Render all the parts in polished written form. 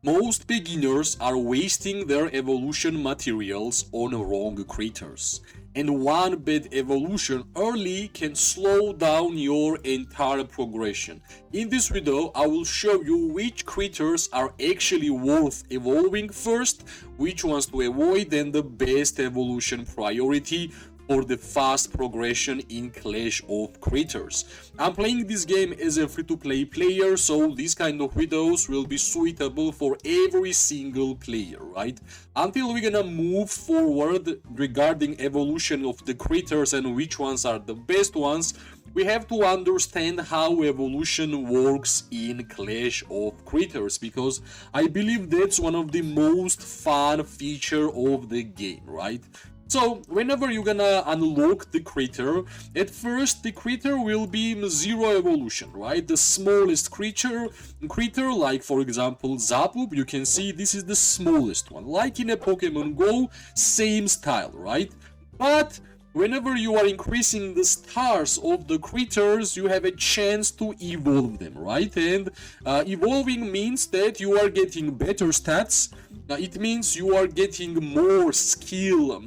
Most beginners are wasting their evolution materials on wrong critters, and one bad evolution early can slow down your entire progression. In this video, I will show you which critters are actually worth evolving first, which ones to avoid, and the best evolution priority for the fast progression in Clash of Critters. I'm playing this game as a free-to-play player, so these kind of videos will be suitable for every single player, right? Until we're gonna move forward regarding evolution of the critters and which ones are the best ones, we have to understand how evolution works in Clash of Critters, because I believe that's one of the most fun feature of the game, right? So, whenever you're gonna unlock the critter, at first the critter will be zero evolution, right? The smallest creature, like for example Zapub, you can see this is the smallest one. Like in a Pokemon Go, same style, right? But whenever you are increasing the stars of the critters, you have a chance to evolve them, right? And evolving means that you are getting better stats. It means you are getting more skill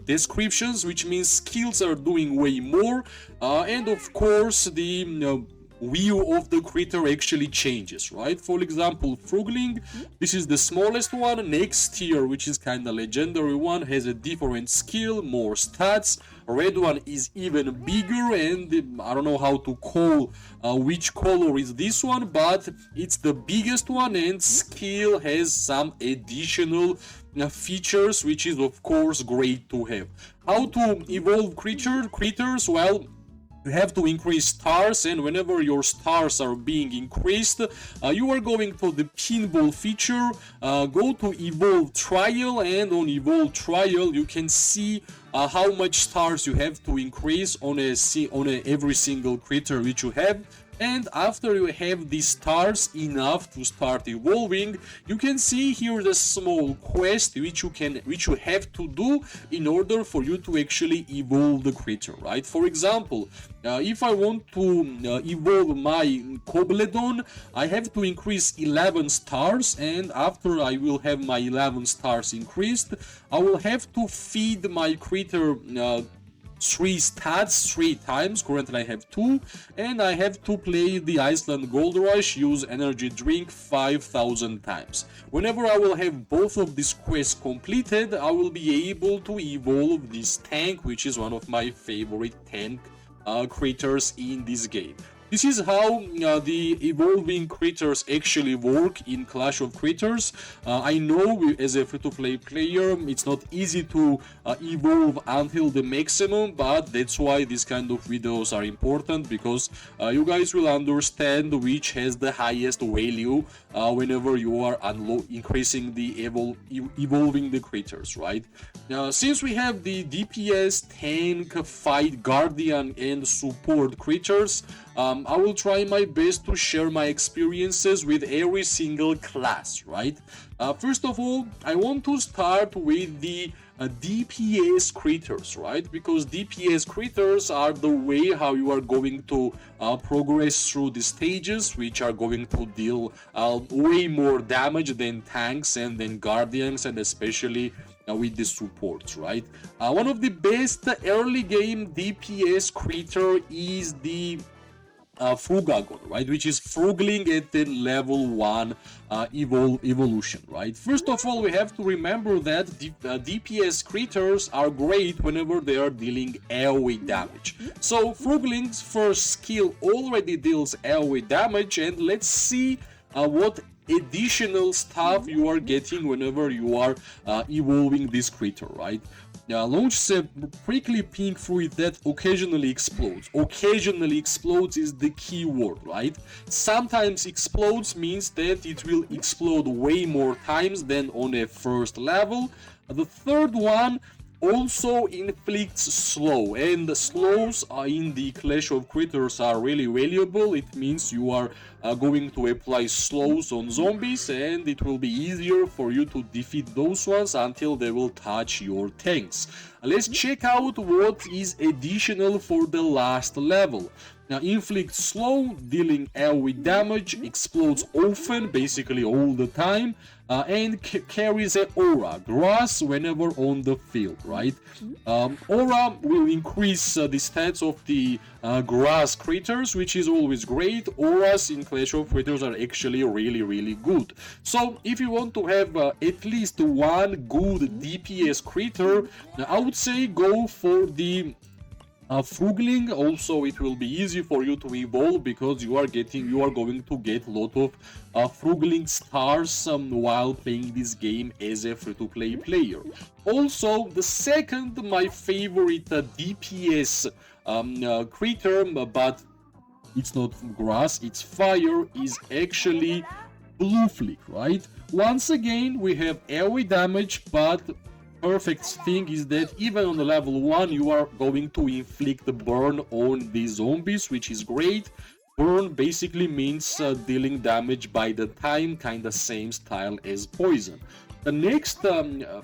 descriptions, which means skills are doing way more. And of course, the view of the critter actually changes, right? For example, Frogling, this is the smallest one. Next tier, which is kind of legendary one, has a different skill, more stats. Red one is even bigger, and I don't know how to call which color is this one, but it's the biggest one, and skill has some additional features, which is of course great to have. How to evolve critters? Well, you have to increase stars, and whenever your stars are being increased, you are going to the pinball feature, go to evolve trial, and on evolve trial you can see how much stars you have to increase on every single critter which you have. And after you have these stars enough to start evolving, you can see here the small quest which you have to do in order for you to actually evolve the critter, right? For example, if I want to evolve my Cobledon, I have to increase 11 stars, and after I will have my 11 stars increased, I will have to feed my critter 3 stats 3 times. Currently I have 2, and I have to play the Iceland Gold Rush, use energy drink 5,000 times. Whenever I will have both of these quests completed, I will be able to evolve this tank, which is one of my favorite tank critters in this game. This is how the evolving critters actually work in Clash of Critters. I know as a free-to-play player, it's not easy to evolve until the maximum, but that's why these kind of videos are important, because you guys will understand which has the highest value whenever you are increasing the evolving the critters, right? Since we have the DPS, tank, fight, guardian, and support critters, I will try my best to share my experiences with every single class, right? First of all, I want to start with the DPS critters, right? Because DPS critters are the way how you are going to progress through the stages, which are going to deal way more damage than tanks and then guardians, and especially with the supports, right? One of the best early game DPS critter is the Frugagon, right, which is Frogling at the level 1 evolution, right? First of all, we have to remember that DPS critters are great whenever they are dealing AoE damage. So Frogling's first skill already deals AoE damage, and let's see what additional stuff you are getting whenever you are evolving this critter, right? Launches a prickly pink fruit that occasionally explodes. Occasionally explodes is the key word, right? Sometimes explodes means that it will explode way more times than on a first level. The third one also inflicts slow, and the slows in the Clash of Critters are really valuable. It means you are going to apply slows on zombies, and it will be easier for you to defeat those ones until they will touch your tanks. Let's check out what is additional for the last level. inflicts slow, dealing AoE damage, explodes often, basically all the time, and carries an aura, grass whenever on the field, right? Aura will increase the stats of the grass creatures, which is always great. Auras in Clash of Creators are actually really good. So if you want to have at least one good DPS creature, I would say go for the Frugling. Also, it will be easy for you to evolve because you are going to get a lot of Frugling stars while playing this game as a free-to-play player. Also, the second my favorite DPS creature, but it's not grass, it's fire, is actually Blue Flick, right? Once again, we have AoE damage, but perfect thing is that even on the level 1 you are going to inflict the burn on these zombies, which is great. Burn basically means dealing damage by the time, kinda same style as poison. The next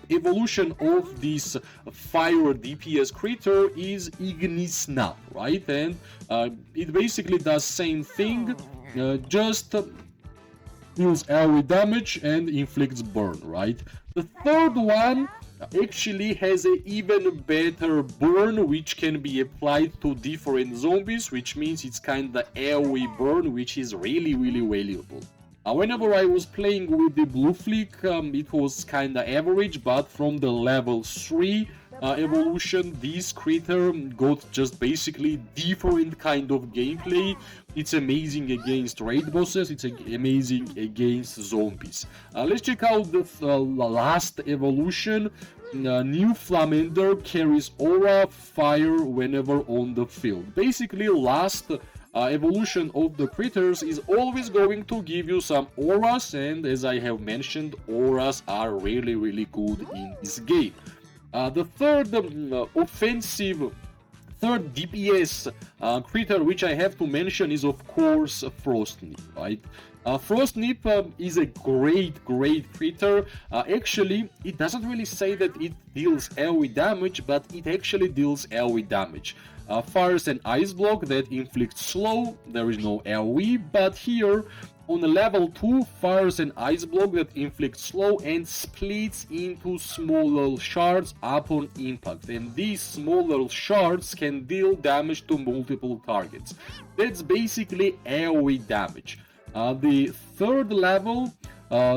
evolution of this fire DPS creature is Ignisnap, right? And it basically does same thing, just deals AoE damage and inflicts burn, right? The third one actually has an even better burn, which can be applied to different zombies, which means it's kinda AoE burn, which is really valuable. Whenever I was playing with the Blue Flick, it was kinda average, but from the level 3 evolution, this creature got just basically different kind of gameplay. It's amazing against raid bosses, it's amazing against zombies. Let's check out the last evolution. New Flamander carries aura fire whenever on the field. Basically, last evolution of the critters is always going to give you some auras, and as I have mentioned, auras are really good in this game. The third third DPS creature which I have to mention is of course Frostnip, right? Frostnip is a great creature. Actually, it doesn't really say that it deals AoE damage, but it actually deals AoE damage. Fires an ice block that inflicts slow, there is no AoE, but here on the level 2 fires an ice block that inflicts slow and splits into smaller shards upon impact, and these smaller shards can deal damage to multiple targets. That's basically AoE damage. The third level,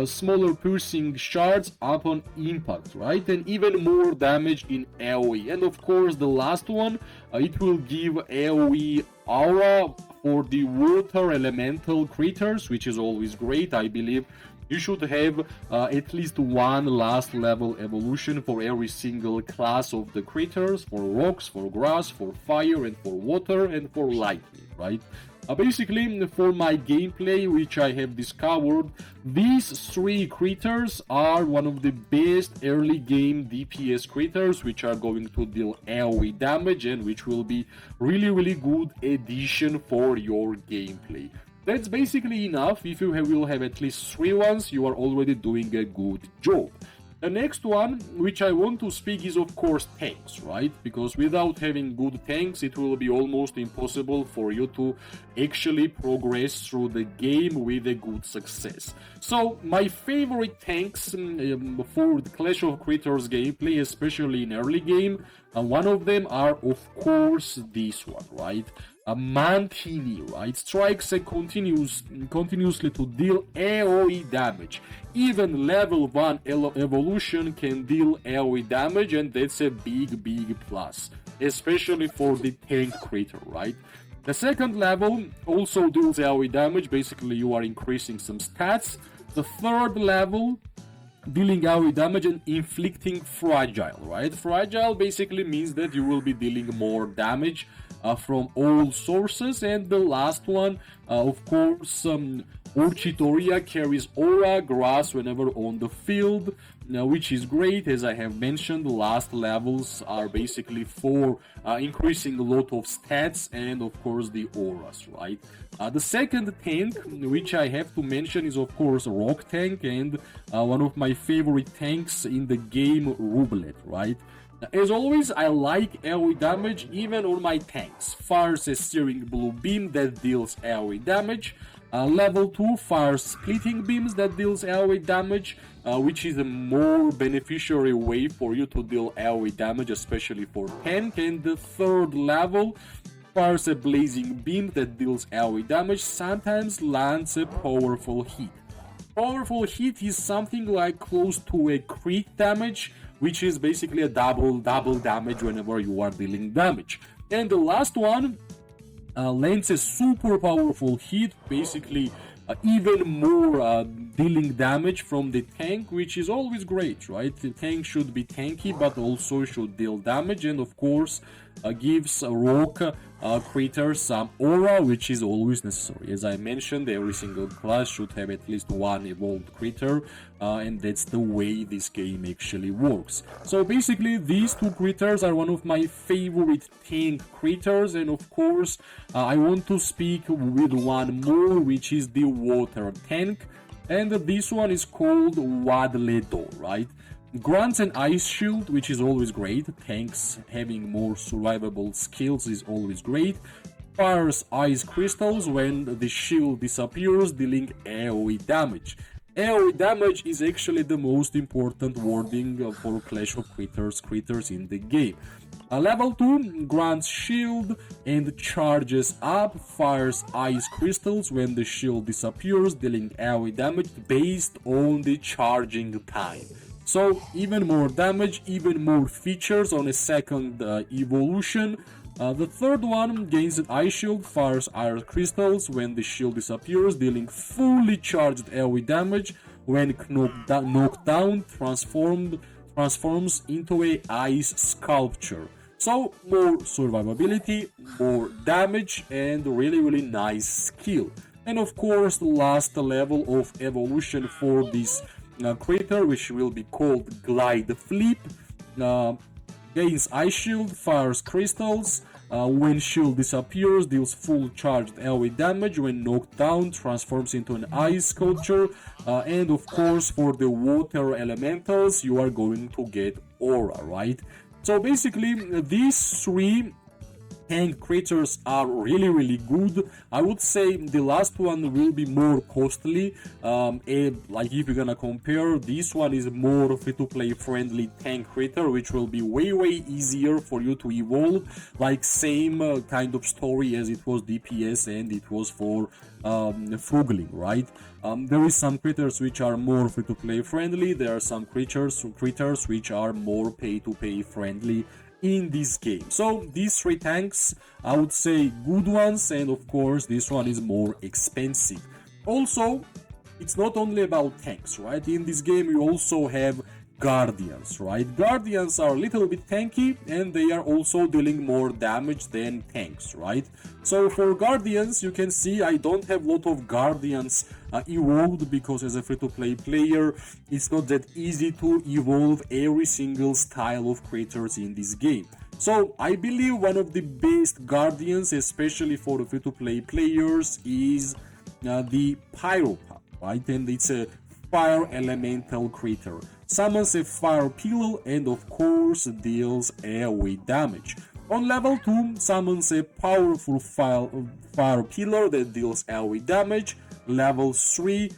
smaller piercing shards upon impact, right? And even more damage in AoE. And of course the last one, it will give AoE aura for the water elemental creatures, which is always great. I believe you should have at least one last level evolution for every single class of the creatures, for rocks, for grass, for fire, and for water, and for lightning, right? Basically, for my gameplay, which I have discovered, these three creatures are one of the best early game DPS creatures, which are going to deal AoE damage and which will be really good addition for your gameplay. That's basically enough. If you will have at least 3 ones, you are already doing a good job. The next one, which I want to speak, is of course tanks, right? Because without having good tanks, it will be almost impossible for you to actually progress through the game with a good success. So, my favorite tanks for the Clash of Creators gameplay, especially in early game, one of them are of course this one, right? Mantini, right? Strikes continuously to deal AoE damage. Even level 1 evolution can deal AoE damage, and that's a big plus, especially for the tank creature, right? The second level also deals AoE damage. Basically, you are increasing some stats. The third level, dealing AoE damage and inflicting fragile, right? Fragile basically means that you will be dealing more damage from all sources. And the last one, of course, Urchitoria carries aura, grass whenever on the field, which is great. As I have mentioned, the last levels are basically for increasing a lot of stats and of course the auras, right? The second tank, which I have to mention, is of course Rock Tank, and one of my favorite tanks in the game, Rublet, right? As always, I like AoE damage even on my tanks. Fires a searing blue beam that deals AoE damage. Level 2 fires splitting beams that deals AoE damage, which is a more beneficiary way for you to deal AoE damage, especially for tank. And the third level fires a blazing beam that deals AoE damage, sometimes lands a powerful hit. Powerful hit is something like close to a crit damage, which is basically a double damage whenever you are dealing damage. And the last one lands a super powerful hit, basically even more dealing damage from the tank, which is always great, right? The tank should be tanky, but also should deal damage, and of course gives rock creatures some aura, which is always necessary. As I mentioned, every single class should have at least one evolved creature, and that's the way this game actually works. So basically, these two creatures are one of my favorite tank creatures, and of course, I want to speak with one more, which is the water tank, and this one is called Wadledo, right? Grants an ice shield, which is always great. Tanks having more survivable skills is always great. Fires ice crystals when the shield disappears, dealing AoE damage. AoE damage is actually the most important wording for Clash of creators in the game. Level 2 grants shield and charges up, fires ice crystals when the shield disappears, dealing AoE damage based on the charging time. So even more damage, even more features on a second evolution. The third one gains an ice shield, fires ice crystals when the shield disappears, dealing fully charged AoE damage. When knocked down, transforms into a ice sculpture. So more survivability, more damage, and really nice skill. And of course, the last level of evolution for this creator, which will be called Glide Flip, gains ice shield, fires crystals. When shield disappears, deals full charged AoE damage. When knocked down, transforms into an ice sculpture. And of course, for the water elementals, you are going to get aura, right? So basically, these three tank creatures are really good. I would say the last one will be more costly, like if you're gonna compare, this one is more free-to-play friendly tank creature, which will be way easier for you to evolve, like same kind of story as it was DPS and it was for Frugling, right? There is some creatures which are more free-to-play friendly, there are some creatures which are more pay-to-pay friendly in this game. So these three tanks, I would say good ones, and of course this one is more expensive. Also, it's not only about tanks, right? In this game you also have Guardians, right? Guardians are a little bit tanky and they are also dealing more damage than tanks, right? So for Guardians, you can see I don't have a lot of Guardians evolved, because as a free-to-play player, it's not that easy to evolve every single style of creatures in this game. So I believe one of the best Guardians, especially for the free-to-play players, is the Pyropop, right? And it's a fire elemental creature. Summons a fire pillar and of course deals AoE damage. On level 2, summons a powerful fire pillar that deals AoE damage. Level 3,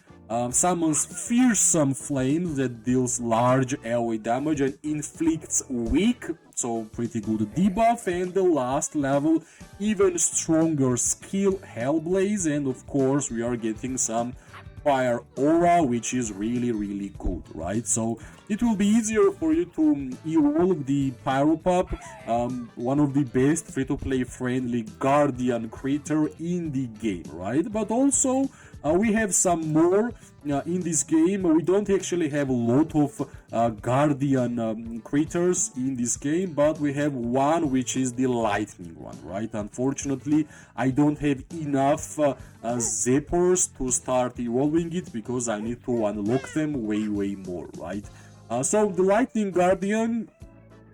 summons fearsome flames that deals large AoE damage and inflicts weak, so pretty good debuff. And the last level, even stronger skill, Hellblaze, and of course we are getting some fire aura, which is really good, right? So it will be easier for you to evolve the Pyropop, one of the best free-to-play friendly guardian creature in the game, right? But also we have some more in this game. We don't actually have a lot of guardian creatures in this game, but we have one which is the lightning one, right? Unfortunately, I don't have enough Zappers to start evolving it, because I need to unlock them way more, right? So the lightning guardian,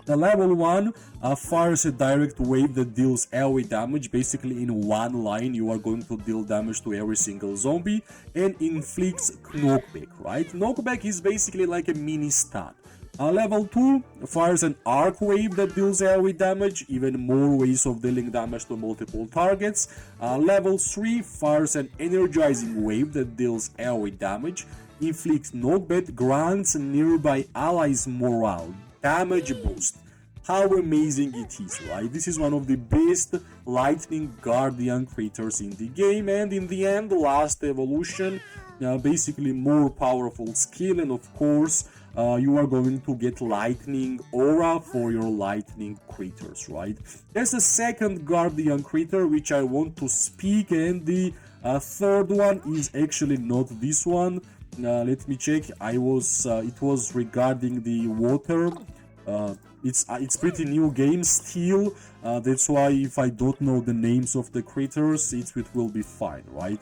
the level 1 fires a direct wave that deals AoE damage. Basically in one line you are going to deal damage to every single zombie, and inflicts knockback, right? Knockback is basically like a mini stun. Level 2 fires an arc wave that deals AoE damage, even more ways of dealing damage to multiple targets. Level 3 fires an energizing wave that deals AoE damage, inflicts knockback, grants nearby allies morale, damage boost. How amazing it is, right? This is one of the best Lightning Guardian creatures in the game, and in the end, last evolution, basically more powerful skill, and of course, you are going to get lightning aura for your lightning creatures, right? There's a second guardian creature which I want to speak, and the third one is actually not this one. Let me check. It was regarding the water. It's pretty new game still, that's why if I don't know the names of the creatures, it will be fine, right?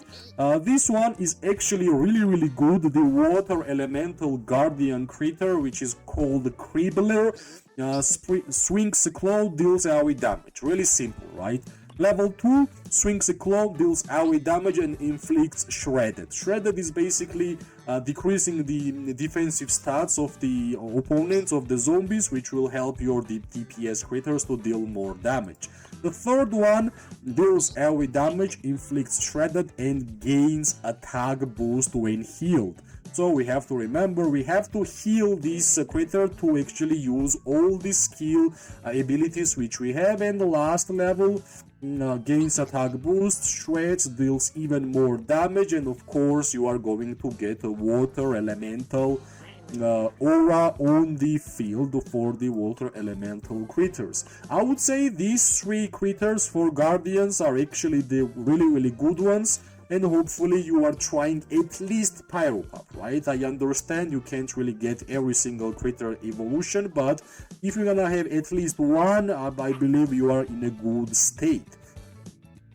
This one is actually really good, the water elemental guardian creature, which is called Cribbler. Swings a claw, deals AoE damage, really simple, right? Level 2, swings a claw, deals AoE damage and inflicts Shredded. Shredded is basically decreasing the defensive stats of the opponents, of the zombies, which will help your DPS creatures to deal more damage. The third one deals AoE damage, inflicts Shredded, and gains attack boost when healed. So we have to remember, we have to heal this creature to actually use all the skill abilities which we have, and the last level gains attack boost, shreds, deals even more damage, and of course you are going to get a water elemental aura on the field for the water elemental creatures. I would say these three creatures for guardians are actually the really good ones, and hopefully you are trying at least Pyropuff, right? I understand you can't really get every single creature evolution, but if you're gonna have at least one, I believe you are in a good state.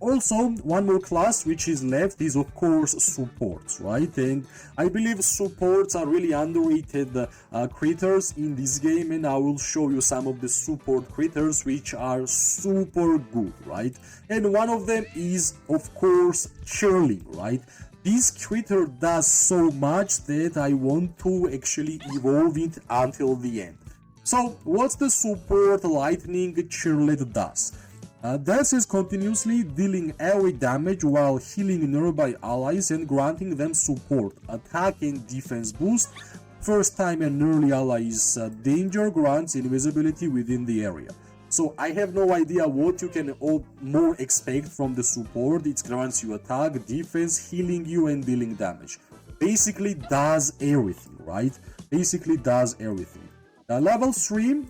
Also, one more class which is left is of course supports, right? And I believe supports are really underrated creatures in this game, and I will show you some of the support creatures which are super good, right? And one of them is of course Churling, right? This creature does so much that I want to actually evolve it until the end. So what's the support lightning Churlet does? This is continuously dealing AoE damage while healing nearby allies and granting them support, attack and defense boost. First time an early ally is danger, grants invisibility within the area. So I have no idea what you can more expect from the support. It grants you attack, defense, healing you and dealing damage. Basically does everything, right? Basically does everything. Level 3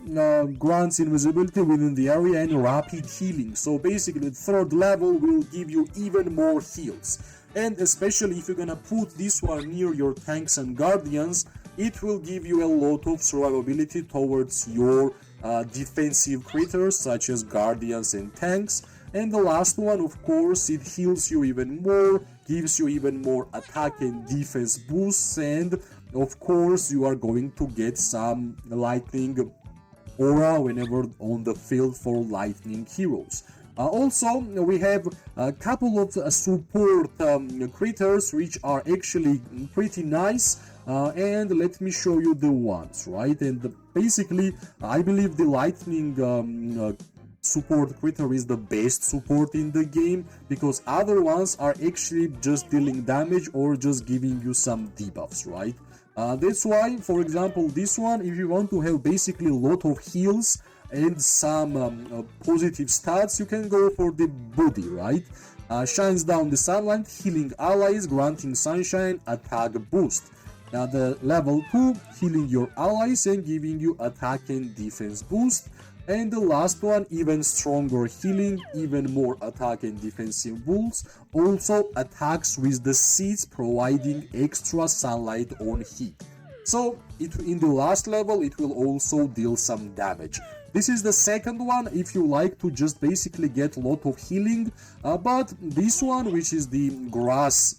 grants invisibility within the area and rapid healing. So basically the third level will give you even more heals. And especially if you're gonna put this one near your tanks and guardians, it will give you a lot of survivability towards your defensive creatures such as guardians and tanks. And the last one, of course, it heals you even more, gives you even more attack and defense boosts, and of course you are going to get some lightning aura whenever on the field for lightning heroes. Also, we have a couple of support creatures which are actually pretty nice, and let me show you the ones, right? And basically I believe the lightning support creature is the best support in the game, because other ones are actually just dealing damage or just giving you some debuffs, right? That's why, for example, this one, if you want to have basically a lot of heals and some positive stats, you can go for the Buddy, right? Shines down the sunlight, healing allies, granting sunshine, attack boost. Now the level 2, healing your allies and giving you attack and defense boost. And the last one, even stronger healing, even more attack and defensive boosts. Also attacks with the seeds, providing extra sunlight on heat. So in the last level it will also deal some damage. This is the second one if you like to just basically get a lot of healing, but this one, which is the grass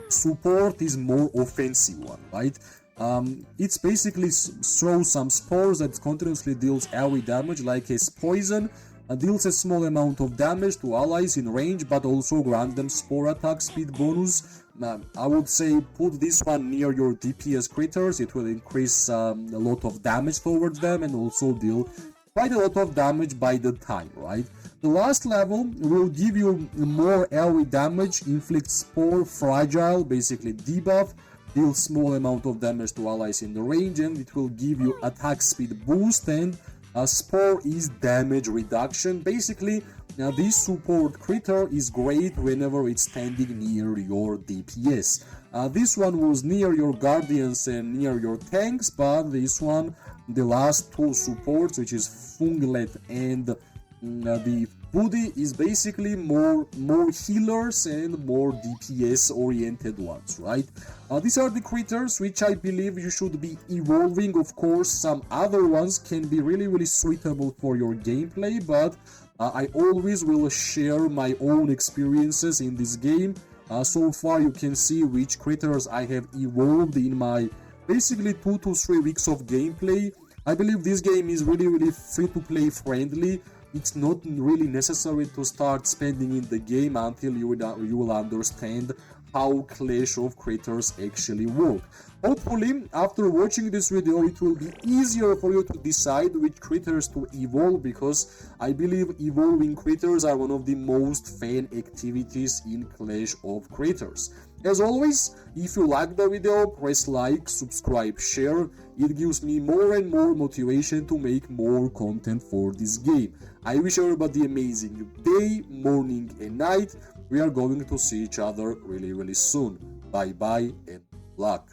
support, is more offensive one, right? It's basically throws some spores that continuously deals AoE damage like a poison, deals a small amount of damage to allies in range, but also grants them spore attack speed bonus, I would say put this one near your DPS critters. It will increase a lot of damage towards them and also deal quite a lot of damage by the time, right? The last level will give you more AoE damage, inflict spore, fragile, basically debuff, deal small amount of damage to allies in the range, and it will give you attack speed boost, and spore is damage reduction. Basically, this support critter is great whenever it's standing near your DPS. This one was near your guardians and near your tanks, but this one, the last two supports, which is Funglet and the Buddy, is basically more healers and more DPS oriented ones, right? These are the critters which I believe you should be evolving. Of course, some other ones can be really suitable for your gameplay, but I always will share my own experiences in this game. So far you can see which critters I have evolved in my basically 2 to 3 weeks of gameplay. I believe this game is really free to play friendly. It's not really necessary to start spending in the game until you will understand how Clash of Critters actually work. Hopefully, after watching this video, it will be easier for you to decide which critters to evolve, because I believe evolving critters are one of the most fun activities in Clash of Critters. As always, if you like the video, press like, subscribe, share. It gives me more and more motivation to make more content for this game. I wish everybody amazing day, morning and night. We are going to see each other really soon. Bye bye and luck.